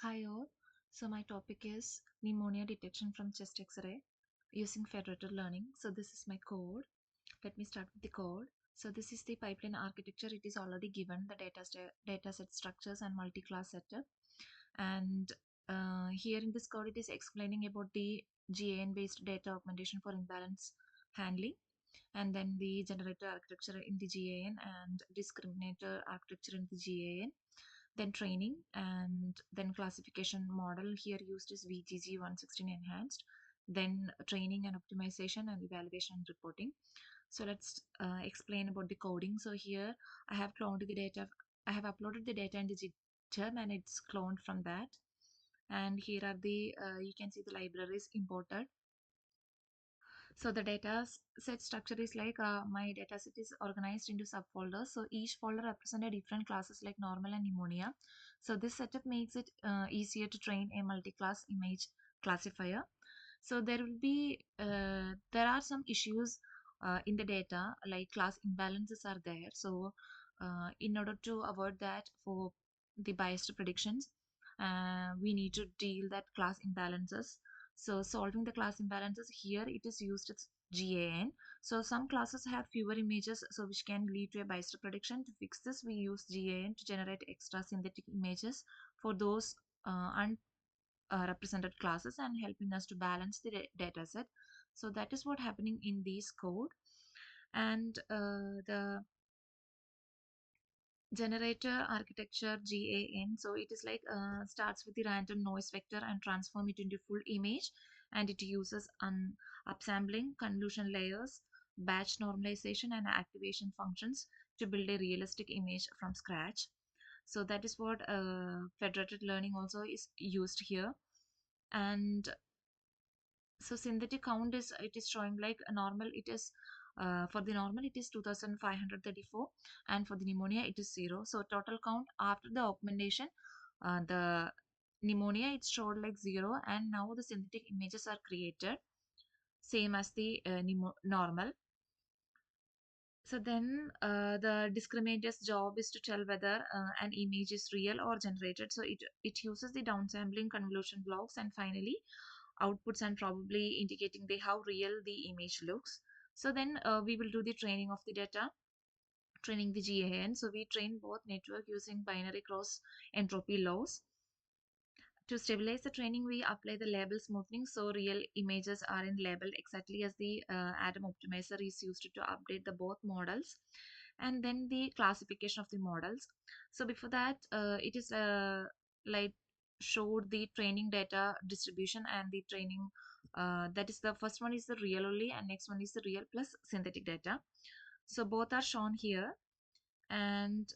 Hi all. So my topic is pneumonia detection from chest X-ray using federated learning. So this is my code. Let me start with the code. So this is the pipeline architecture. It is already given the data set structures and multi-class setup. And here in this code, it is explaining about the GAN based data augmentation for imbalance handling, and then the generator architecture in the GAN and discriminator architecture in the GAN, then training, and then classification model here used is VGG 116 enhanced, then training and optimization and evaluation and reporting. So let's explain about the coding. So here I have cloned the data. I have uploaded the data in the GitHub and it's cloned from that. And here are the you can see the libraries imported. So the data set structure is like my data set is organized into subfolders. So each folder represents a different classes like normal and pneumonia. So this setup makes it easier to train a multi-class image classifier. So there are some issues in the data, like class imbalances are there. So in order to avoid that for the biased predictions, we need to deal that class imbalances. So solving the class imbalances, here it is used as GAN. So some classes have fewer images, so which can lead to a biased prediction. To fix this, we use GAN to generate extra synthetic images for those unrepresented classes and helping us to balance the data set. So that is what happening in this code. And the generator architecture GAN, so it is like starts with the random noise vector and transform it into full image, and it uses upsampling, convolution layers, batch normalization and activation functions to build a realistic image from scratch. So that is what federated learning also is used here. And so synthetic count is, it is showing like a normal, it is for the normal it is 2534, and for the pneumonia it is 0. So total count after the augmentation, the pneumonia it showed like 0, and now the synthetic images are created same as the normal. So then the discriminator's job is to tell whether an image is real or generated. So it uses the downsampling convolution blocks, and finally outputs and probably indicating how real the image looks. So then we will do the training of the data, training the GAN. So we train both network using binary cross entropy laws. To stabilize the training, we apply the label smoothing, so real images are in labeled exactly as the atom optimizer is used to update the both models. And then the classification of the models. So before that, it is like showed the training data distribution and the training, that is the first one is the real only and next one is the real plus synthetic data. So both are shown here. And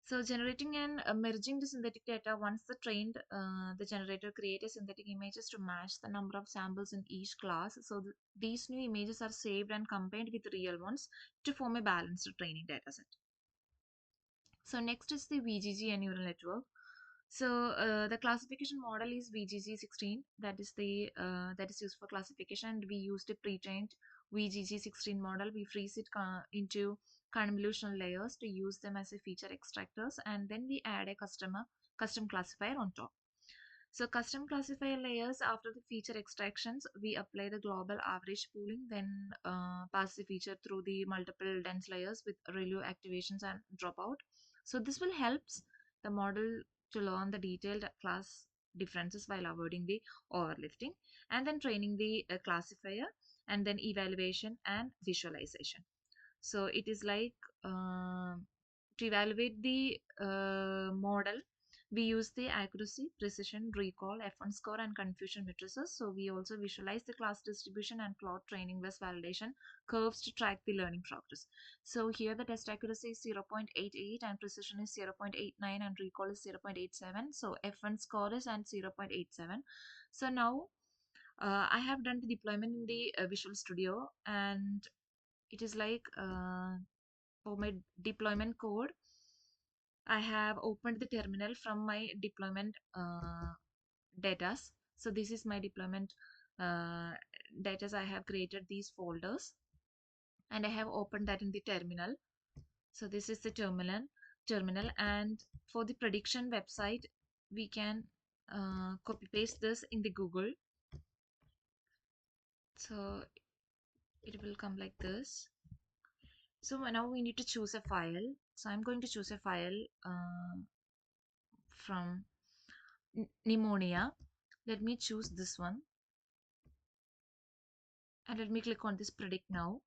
so generating and merging the synthetic data, once the trained, the generator create a synthetic images to match the number of samples in each class. So these new images are saved and combined with real ones to form a balanced training data set. So next is the VGG and neural network. So the classification model is VGG 16. That is the that is used for classification, and we used a pre-trained VGG 16 model. We freeze it into convolutional layers to use them as a feature extractors, and then we add a custom classifier on top. So custom classifier layers, after the feature extractions, we apply the global average pooling, then pass the feature through the multiple dense layers with ReLU activations and dropout. So this will helps the model to learn the detailed class differences while avoiding the overlifting, and then training the classifier, and then evaluation and visualization. So it is like to evaluate the model, we use the accuracy, precision, recall, F1 score, and confusion matrices. So we also visualize the class distribution and plot training based validation curves to track the learning progress. So here the test accuracy is 0.88 and precision is 0.89 and recall is 0.87. So F1 score is and 0.87. So now I have done the deployment in the Visual Studio, and it is like for my deployment code, I have opened the terminal from my deployment datas. So this is my deployment datas. I have created these folders and I have opened that in the terminal. So this is the terminal, and for the prediction website, we can copy paste this in the Google. So it will come like this. So now we need to choose a file. So I'm going to choose a file from Pneumonia. Let me choose this one and let me click on this predict now.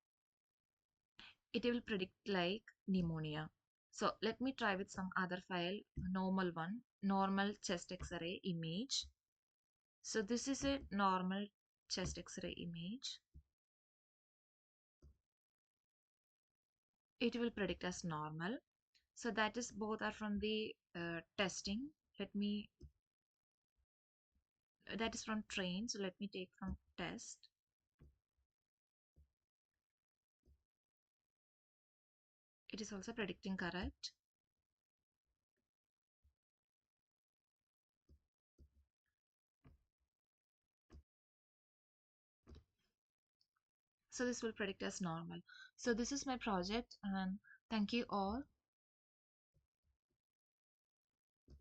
It will predict like pneumonia. So let me try with some other file, normal one, normal chest X-ray image. So this is a normal chest X-ray image. It will predict as normal. So that is both are from the testing. Let me that is from train. So let me take from test. It is also predicting correct. So this will predict as normal. So this is my project, and thank you all.